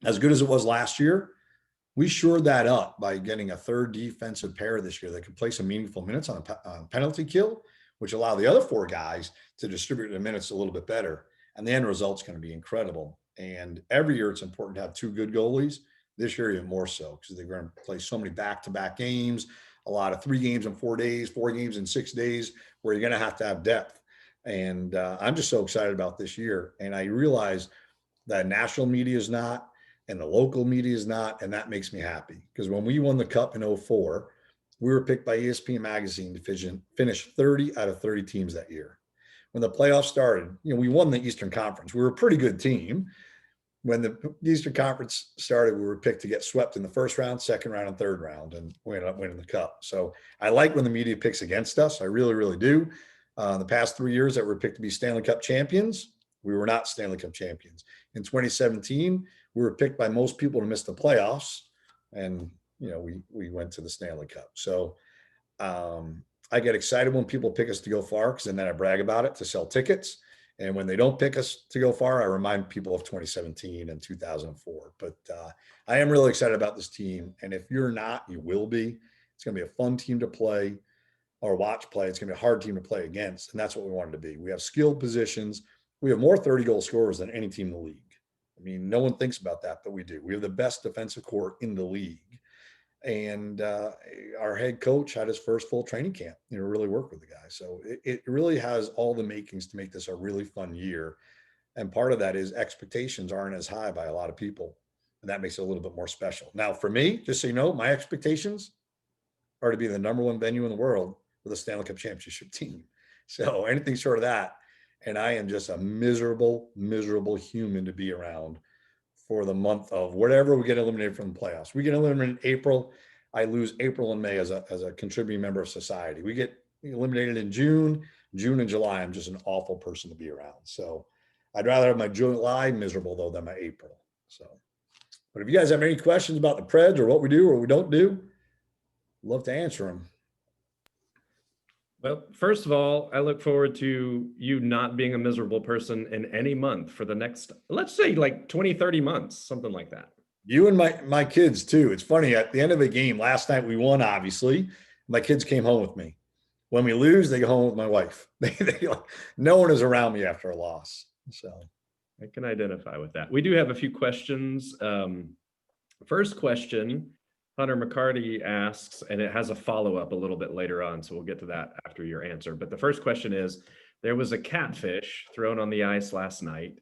as good as it was last year, we shored that up by getting a 3rd defensive pair this year that could play some meaningful minutes on a penalty kill, which allow the other 4 guys to distribute the minutes a little bit better. And the end result's going to be incredible. And every year it's important to have 2 good goalies. This year even more so, because they're going to play so many back-to-back games, a lot of 3 games in 4 days, 4 games in 6 days, where you're going to have depth. And I'm just so excited about this year. And I realize that national media is not, and the local media is not, and that makes me happy. Because when we won the Cup in 2004, we were picked by ESPN Magazine to finish 30 out of 30 teams that year. When the playoffs started, we won the Eastern Conference. We were a pretty good team. When the Eastern Conference started, we were picked to get swept in the 1st round, 2nd round, and 3rd round, and we ended up winning the Cup. So I like when the media picks against us. I really, really do. The past 3 years that we're picked to be Stanley Cup champions, we were not Stanley Cup champions. In 2017, we were picked by most people to miss the playoffs, and we went to the Stanley Cup. So I get excited when people pick us to go far, because then I brag about it to sell tickets. And when they don't pick us to go far, I remind people of 2017 and 2004. But I am really excited about this team. And if you're not, you will be. It's going to be a fun team to play or watch play. It's going to be a hard team to play against. And that's what we wanted to be. We have skilled positions. We have more 30-goal scorers than any team in the league. I mean, no one thinks about that, but we do. We have the best defensive core in the league. And our head coach had his first full training camp, really worked with the guys. So it really has all the makings to make this a really fun year. And part of that is expectations aren't as high by a lot of people. And that makes it a little bit more special. Now, for me, just so you know, my expectations are to be the #1 venue in the world with a Stanley Cup championship team. So anything short of that, and I am just a miserable, miserable human to be around for the month of whatever we get eliminated from the playoffs. We get eliminated in April. I lose April and May as a contributing member of society. We get eliminated in June and July. I'm just an awful person to be around. So I'd rather have my July miserable though than my April. So, but if you guys have any questions about the Preds or what we do or we don't do, love to answer them. Well, first of all, I look forward to you not being a miserable person in any month for the next, let's say like 20, 30 months, something like that. You and my kids too. It's funny, at the end of the game last night, we won, obviously. My kids came home with me. When we lose, they go home with my wife. No one is around me after a loss. So I can identify with that. We do have a few questions. First question, Hunter McCarty asks, and it has a follow-up a little bit later on, so we'll get to that after your answer. But the first question is, there was a catfish thrown on the ice last night,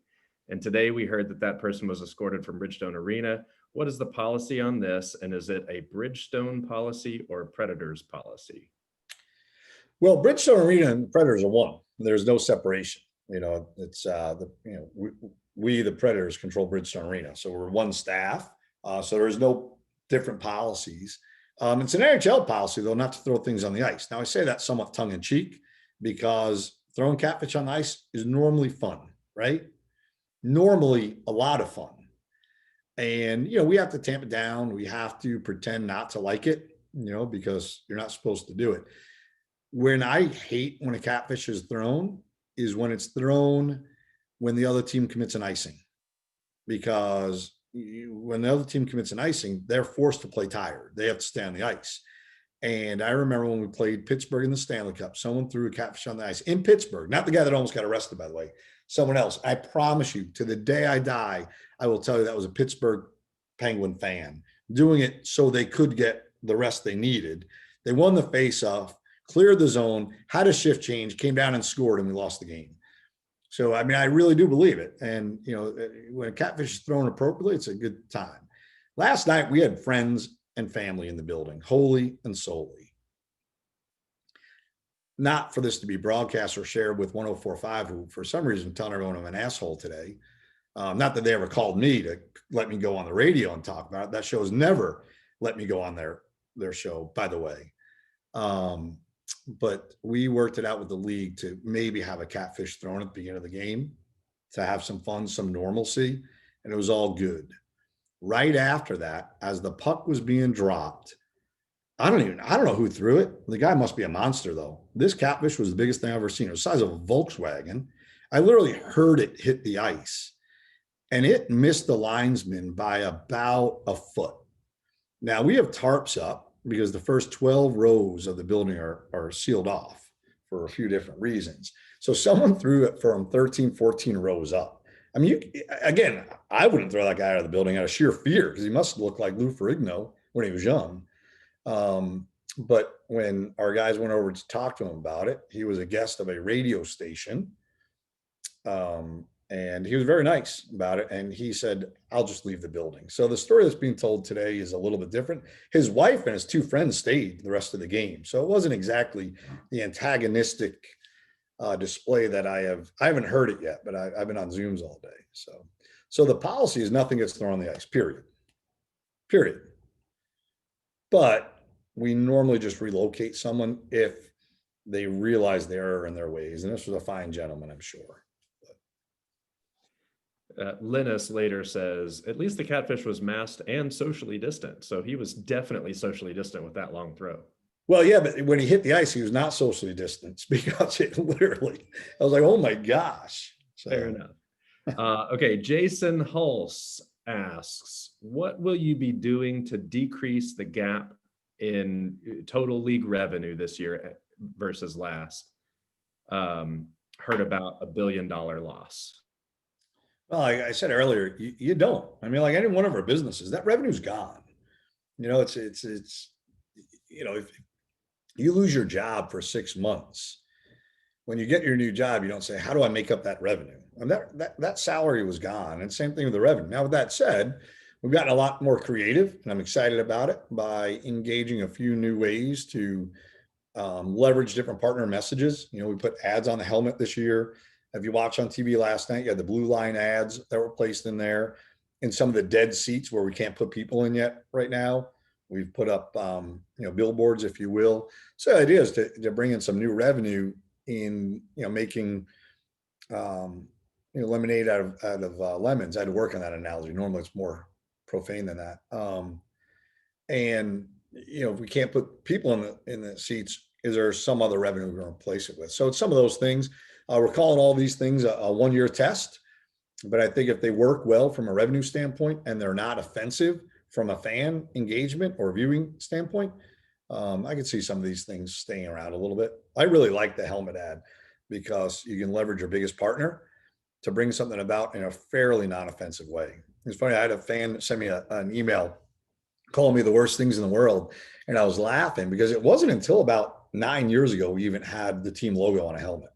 and today we heard that that person was escorted from Bridgestone Arena. What is the policy on this, and is it a Bridgestone policy or a Predators policy? well, Bridgestone Arena and the Predators are one. There's no separation. It's we the Predators control Bridgestone Arena, so we're one staff. So there's no different policies. It's an NHL policy though, not to throw things on the ice. Now I say that somewhat tongue in cheek because throwing catfish on the ice is normally fun, right? Normally a lot of fun. And, we have to tamp it down. We have to pretend not to like it, because you're not supposed to do it. When I hate when a catfish is thrown is when it's thrown when the other team commits an icing, because when the other team commits an icing, they're forced to play tired. They have to stay on the ice. And I remember when we played Pittsburgh in the Stanley Cup, someone threw a catfish on the ice in Pittsburgh, not the guy that almost got arrested, by the way, someone else. I promise you, to the day I die, I will tell you that was a Pittsburgh Penguin fan doing it so they could get the rest they needed. They won the face-off, cleared the zone, had a shift change, came down and scored, and we lost the game. So, I mean, I really do believe it. And, when a catfish is thrown appropriately, it's a good time. Last night, we had friends and family in the building, wholly and solely. Not for this to be broadcast or shared with 104.5, who for some reason telling everyone I'm an asshole today. Not that they ever called me to let me go on the radio and talk about it. That show's never let me go on their show, by the way. But we worked it out with the league to maybe have a catfish thrown at the beginning of the game to have some fun, some normalcy, and it was all good. Right after that, as the puck was being dropped, I don't know who threw it. The guy must be a monster though. This catfish was the biggest thing I've ever seen. It was the size of a Volkswagen. I literally heard it hit the ice and it missed the linesman by about a foot. Now we have tarps up because the first 12 rows of the building are sealed off for a few different reasons. So someone threw it from 13, 14 rows up. I mean, again, I wouldn't throw that guy out of the building out of sheer fear because he must look like Lou Ferrigno when he was young. But when our guys went over to talk to him about it, he was a guest of a radio station. And he was very nice about it. And he said, I'll just leave the building. So the story that's being told today is a little bit different. His wife and his two friends stayed the rest of the game. So it wasn't exactly the antagonistic display that I haven't heard it yet, but I've been on Zooms all day. So the policy is nothing gets thrown on the ice, period. But we normally just relocate someone if they realize the error in their ways. And this was a fine gentleman, I'm sure. Linus later says, at least the catfish was masked and socially distant. So he was definitely socially distant with that long throw. Well, yeah, but when he hit the ice, he was not socially distanced because it literally, I was like, oh my gosh. So. Fair enough. Okay, Jason Hulse asks, what will you be doing to decrease the gap in total league revenue this year versus last? Heard about $1 billion loss. Well, like I said earlier, you don't. I mean, like any one of our businesses, that revenue's gone. It's if you lose your job for 6 months, when you get your new job, you don't say, how do I make up that revenue? And that salary was gone. And same thing with the revenue. Now, with that said, we've gotten a lot more creative and I'm excited about it by engaging a few new ways to leverage different partner messages. We put ads on the helmet this year. If you watch on TV last night, you had the blue line ads that were placed in there in some of the dead seats where we can't put people in yet right now. We've put up, billboards, if you will. So the idea is to bring in some new revenue in, making, lemonade out of lemons. I had to work on that analogy. Normally it's more profane than that. And if we can't put people in the seats, is there some other revenue we're going to replace it with? So it's some of those things. We're calling all these things a 1-year test, but I think if they work well from a revenue standpoint and they're not offensive from a fan engagement or viewing standpoint, I can see some of these things staying around a little bit. I really like the helmet ad because you can leverage your biggest partner to bring something about in a fairly non-offensive way. It's funny, I had a fan send me an email calling me the worst things in the world, and I was laughing because it wasn't until about 9 years ago we even had the team logo on a helmet.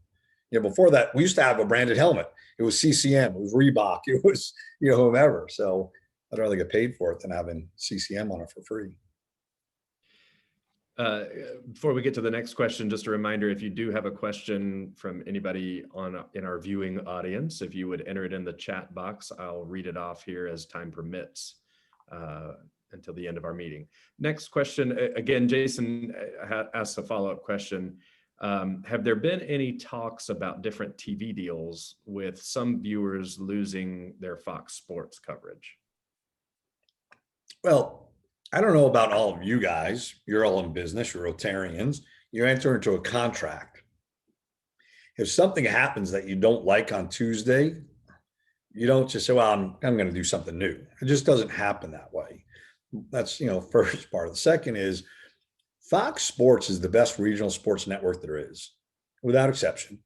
Before that, we used to have a branded helmet. It was CCM, it was Reebok, it was whomever. So I'd rather get paid for it than having CCM on it for free. Before we get to the next question, just a reminder, if you do have a question from anybody in our viewing audience, if you would enter it in the chat box, I'll read it off here as time permits until the end of our meeting. Next question, again, Jason asked a follow-up question. Have there been any talks about different TV deals with some viewers losing their Fox Sports coverage? Well, I don't know about all of you guys. You're all in business, you're Rotarians. You enter into a contract. If something happens that you don't like on Tuesday, you don't just say, well, I'm going to do something new. It just doesn't happen that way. That's, first part. The second is Fox Sports is the best regional sports network there is, without exception.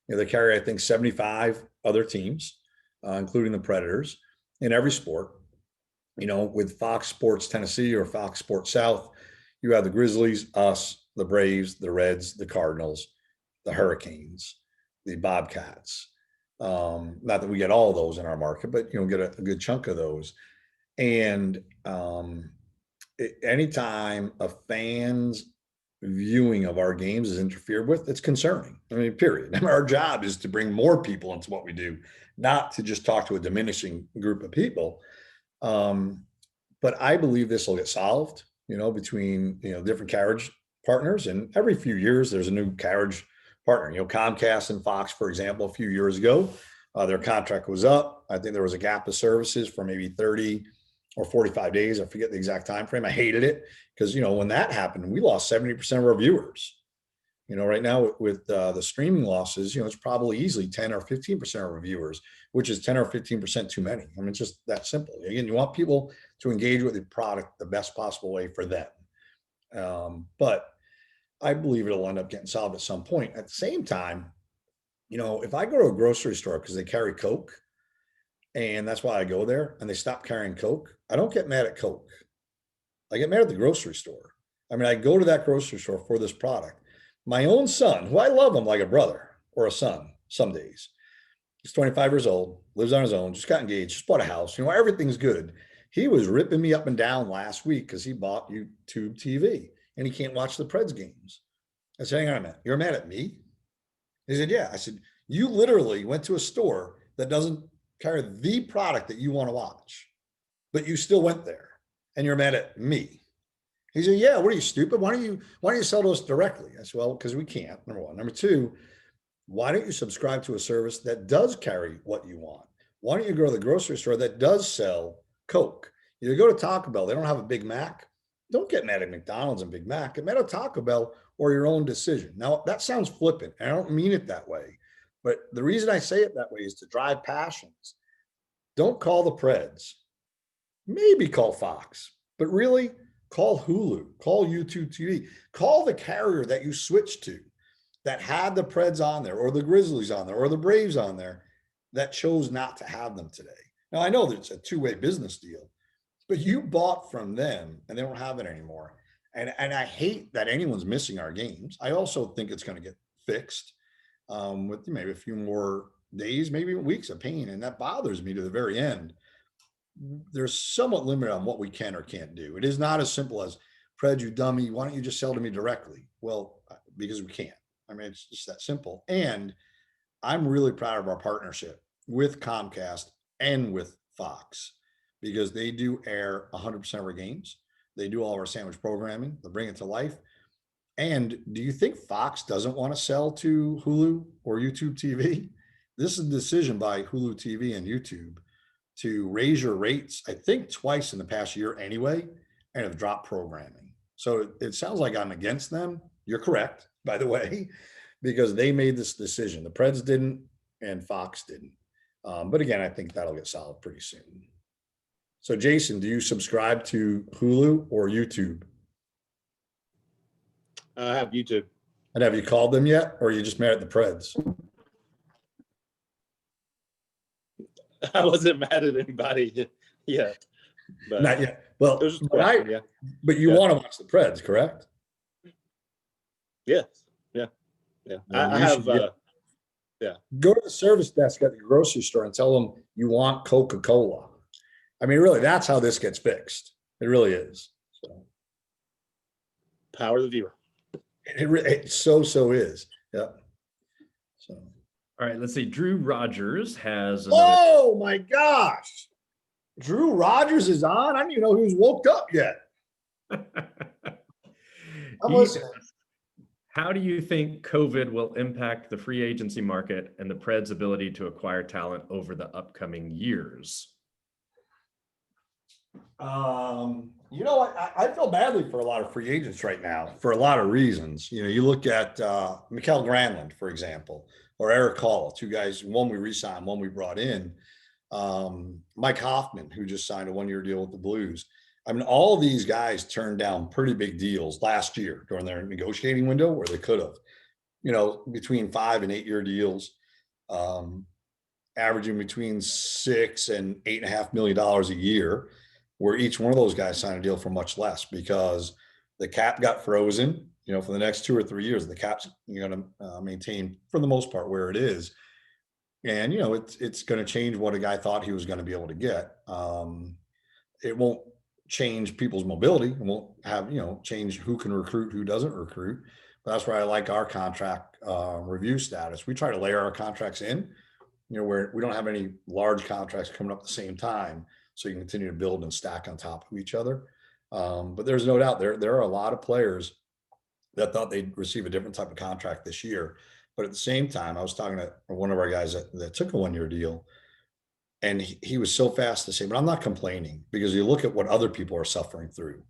They carry, I think, 75 other teams, including the Predators, in every sport. With Fox Sports Tennessee or Fox Sports South, you have the Grizzlies, us, the Braves, the Reds, the Cardinals, the Hurricanes, the Bobcats. Not that we get all of those in our market, but get a good chunk of those. And anytime a fan's viewing of our games is interfered with, it's concerning. Period. Our job is to bring more people into what we do, not to just talk to a diminishing group of people. But I believe this will get solved, between, different carriage partners. And every few years, there's a new carriage partner. Comcast and Fox, for example, a few years ago, their contract was up. I think there was a gap of services for maybe 30 or 45 days. I forget the exact time frame. I hated it because, when that happened, we lost 70% of our viewers. Right now with the streaming losses, it's probably easily 10 or 15% of our viewers, which is 10 or 15% too many. It's just that simple. Again, you want people to engage with the product the best possible way for them. But I believe it'll end up getting solved at some point. At the same time, if I go to a grocery store because they carry Coke, and that's why I go there, and they stop carrying Coke, I don't get mad at Coke. I get mad at the grocery store. I go to that grocery store for this product. My own son, who I love him like a brother or a son some days, he's 25 years old, lives on his own, just got engaged, just bought a house, everything's good. He was ripping me up and down last week because he bought YouTube TV and he can't watch the Preds games. I said, hang on a minute, you're mad at me? He said, yeah. I said, you literally went to a store that doesn't carry the product that you want to watch, but you still went there and you're mad at me. He said, yeah, what are you, stupid? Why don't you sell to us directly? I said, well, because we can't, number one. Number two, why don't you subscribe to a service that does carry what you want? Why don't you go to the grocery store that does sell Coke? You go to Taco Bell, they don't have a Big Mac. Don't get mad at McDonald's and Big Mac. Get mad at Taco Bell or your own decision. Now, that sounds flippant. I don't mean it that way. But the reason I say it that way is to drive passions. Don't call the Preds. Maybe call Fox. But really, call Hulu, call YouTube TV, call the carrier that you switched to that had the Preds on there or the Grizzlies on there or the Braves on there that chose not to have them today. Now, I know that it's a two-way business deal, but you bought from them and they don't have it anymore. And I hate that anyone's missing our games. I also think it's going to get fixed with maybe a few more days, maybe weeks of pain. And that bothers me to the very end. There's somewhat limited on what we can or can't do. It is not as simple as, Pred, you dummy, why don't you just sell to me directly? Well, because we can't. It's just that simple. And I'm really proud of our partnership with Comcast and with Fox because they do air 100% of our games. They do all of our sandwich programming. They bring it to life. And do you think Fox doesn't want to sell to Hulu or YouTube TV? This is a decision by Hulu TV and YouTube to raise your rates, I think twice in the past year anyway, and have dropped programming. So it sounds like I'm against them. You're correct, by the way, because they made this decision. The Preds didn't and Fox didn't. But again, I think that'll get solved pretty soon. So Jason, do you subscribe to Hulu or YouTube? I have YouTube. And have you called them yet, or are you just mad at the Preds? I wasn't mad at anybody yet. But Not yet. Well, it was just a but, question, yeah. but you Yeah. want to watch the Preds, correct? Yes. Yeah. Yeah. Well, I you have. should Yeah. Go to the service desk at the grocery store and tell them you want Coca-Cola. I mean, really, that's how this gets fixed. It really is. So Power of the viewer. it so is. Yep. So. All right, let's see. Drew Rogers has another. Oh my gosh. Drew Rogers is on. I didn't even know he was woke up yet. I'm listening. How do you think COVID will impact the free agency market and the Preds' ability to acquire talent over the upcoming years? You know what? I feel badly for a lot of free agents right now for a lot of reasons. You know, you look at Mikael Granlund, for example, or Eric Hall, two guys, one we re-signed, one we brought in. Mike Hoffman, who just signed a one-year deal with the Blues. I mean, all these guys turned down pretty big deals last year during their negotiating window where they could have, you know, between 5 and 8 year deals, averaging between $6 and $8.5 million a year, where each one of those guys signed a deal for much less because the cap got frozen, you know, for the next 2 or 3 years. The cap's going to maintain for the most part where it is. And, you know, it's going to change what a guy thought he was going to be able to get. It won't change people's mobility. It won't have, you know, change who can recruit, who doesn't recruit. But that's why I like our contract review status. We try to layer our contracts in, you know, where we don't have any large contracts coming up at the same time. So you can continue to build and stack on top of each other. But there's no doubt there are a lot of players that thought they'd receive a different type of contract this year. But at the same time, I was talking to one of our guys that took a one-year deal, and he was so fast to say, but I'm not complaining, because you look at what other people are suffering through.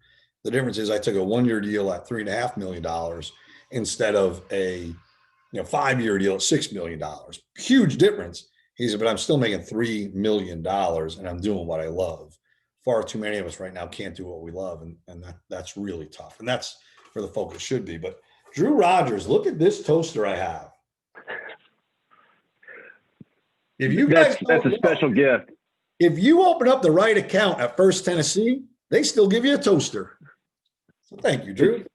The difference is I took a one-year deal at $3.5 million instead of a 5-year deal at $6 million. Huge difference. He said, but I'm still making $3 million and I'm doing what I love. Far too many of us right now can't do what we love. And that's really tough. And that's where the focus should be. But Drew Rogers, look at this toaster I have. If you guys that's a special gift. If you open up the right account at First Tennessee, they still give you a toaster. So thank you, Drew.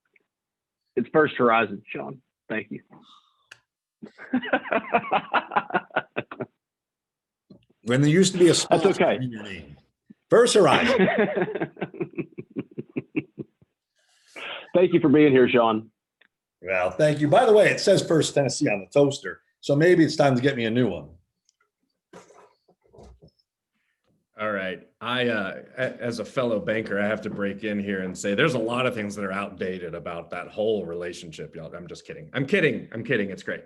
It's First Horizon, Sean. Thank you. When there used to be a That's okay. in your name. First Horizon. Thank you for being here, Sean. Well, thank you. By the way, it says First Tennessee on the toaster, so maybe it's time to get me a new one. All right. As a fellow banker, I have to break in here and say there's a lot of things that are outdated about that whole relationship, y'all. I'm just kidding. I'm kidding. It's great.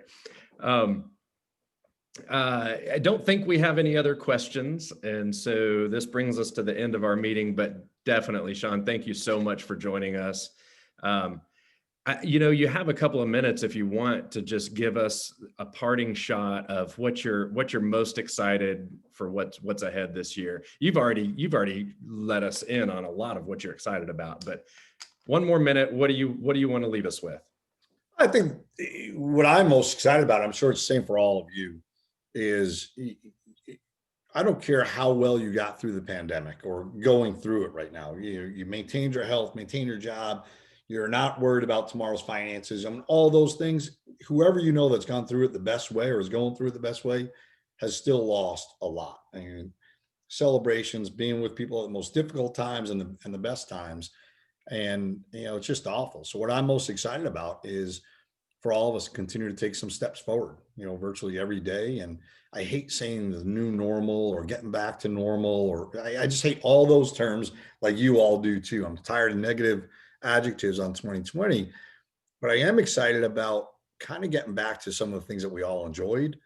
I don't think we have any other questions. And so this brings us to the end of our meeting, but definitely, Sean, thank you so much for joining us. You have a couple of minutes if you want to just give us a parting shot of what you're most excited for what's ahead this year. You've already let us in on a lot of what you're excited about, but one more minute. What do you want to leave us with? I think what I'm most excited about, I'm sure it's the same for all of you, is I don't care how well you got through the pandemic or going through it right now. You maintained your health, maintained your job. You're not worried about tomorrow's finances. I mean, all those things, whoever you know that's gone through it the best way or is going through it the best way has still lost a lot. I mean, celebrations, being with people at the most difficult times and the best times. And, it's just awful. So what I'm most excited about is for all of us to continue to take some steps forward, virtually every day. And I hate saying the new normal or getting back to normal, or I just hate all those terms like you all do too. I'm tired of negative adjectives on 2020, but I am excited about kind of getting back to some of the things that we all enjoyed.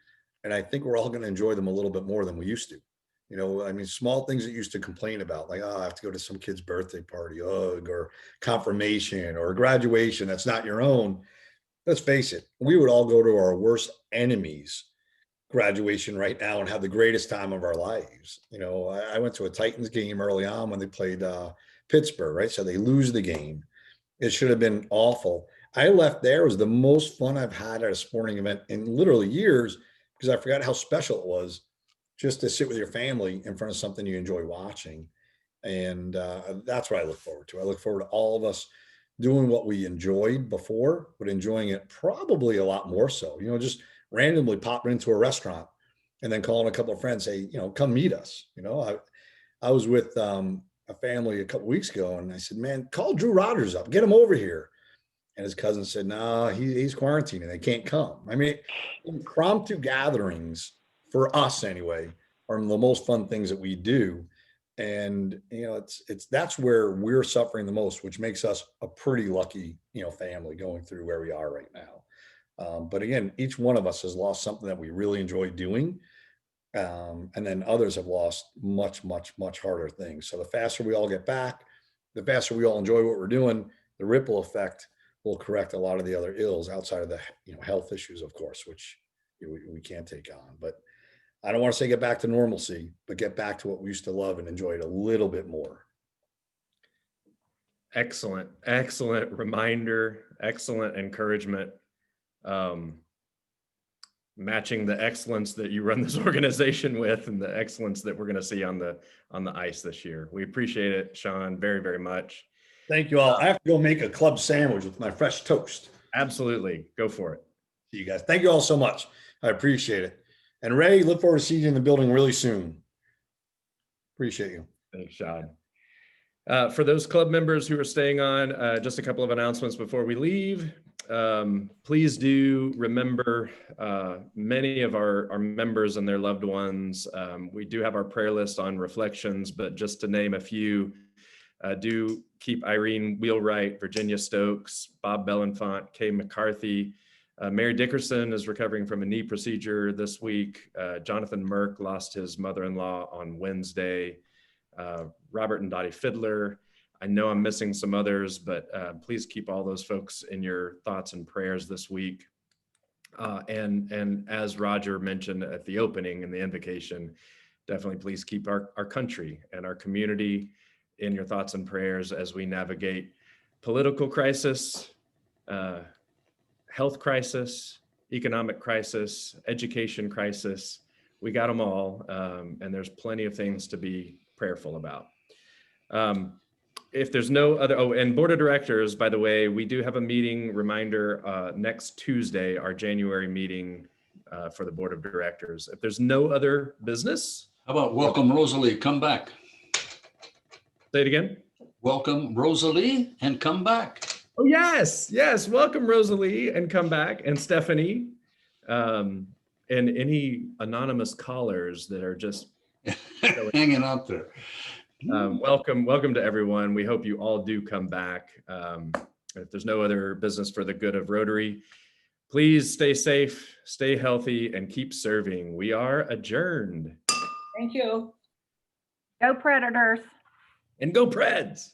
And I think we're all going to enjoy them a little bit more than we used to. Small things that used to complain about, like, oh, I have to go to some kid's birthday party, or confirmation or graduation that's not your own. Let's face it, we would all go to our worst enemy's graduation right now and have the greatest time of our lives. I went to a Titans game early on when they played Pittsburgh, right? So they lose the game. It should have been awful. I left there. It was the most fun I've had at a sporting event in literally years, because I forgot how special it was just to sit with your family in front of something you enjoy watching. And that's what I look forward to. I look forward to all of us doing what we enjoyed before, but enjoying it probably a lot more so, just randomly popping into a restaurant and then calling a couple of friends, say, come meet us. I was with a family a couple of weeks ago, and I said, man, call Drew Rogers up, get him over here. And his cousin said, no, he's quarantining, they can't come. Impromptu gatherings, for us anyway, are the most fun things that we do. And, that's where we're suffering the most, which makes us a pretty lucky, family going through where we are right now. But again, each one of us has lost something that we really enjoy doing. And then others have lost much, much, much harder things. So the faster we all get back, the faster we all enjoy what we're doing, the ripple effect will correct a lot of the other ills outside of the health issues, of course, which we can't take on. But I don't want to say get back to normalcy, but get back to what we used to love and enjoy it a little bit more. Excellent reminder, excellent encouragement. Matching the excellence that you run this organization with and the excellence that we're going to see on the ice this year. We appreciate it, Sean, very, very much. Thank you all. I have to go make a club sandwich with my fresh toast. Absolutely. Go for it. See you guys. Thank you all so much. I appreciate it. And Ray, look forward to seeing you in the building really soon. Appreciate you. Thanks, Sean. For those club members who are staying on, just a couple of announcements before we leave. Please do remember many of our members and their loved ones. We do have our prayer list on reflections, but just to name a few, do keep Irene Wheelwright, Virginia Stokes, Bob Bellenfant, Kay McCarthy. Mary Dickerson is recovering from a knee procedure this week. Jonathan Merck lost his mother-in-law on Wednesday. Robert and Dottie Fiddler. I know I'm missing some others, but please keep all those folks in your thoughts and prayers this week. And as Roger mentioned at the opening and the invocation, definitely please keep our country and our community in your thoughts and prayers as we navigate political crisis, health crisis, economic crisis, education crisis. We got them all, and there's plenty of things to be prayerful about. If there's no other, and board of directors, by the way, we do have a meeting reminder next Tuesday, our January meeting for the board of directors. If there's no other business. How about welcome Rosalie, come back. Say it again. Welcome Rosalie and come back. Oh, yes. Welcome Rosalie and come back, and Stephanie, and any anonymous callers that are just hanging out there. Welcome to everyone. We hope you all do come back. If there's no other business for the good of Rotary, please stay safe, stay healthy, and keep serving. We are adjourned. Thank you. Go Predators. And go Preds.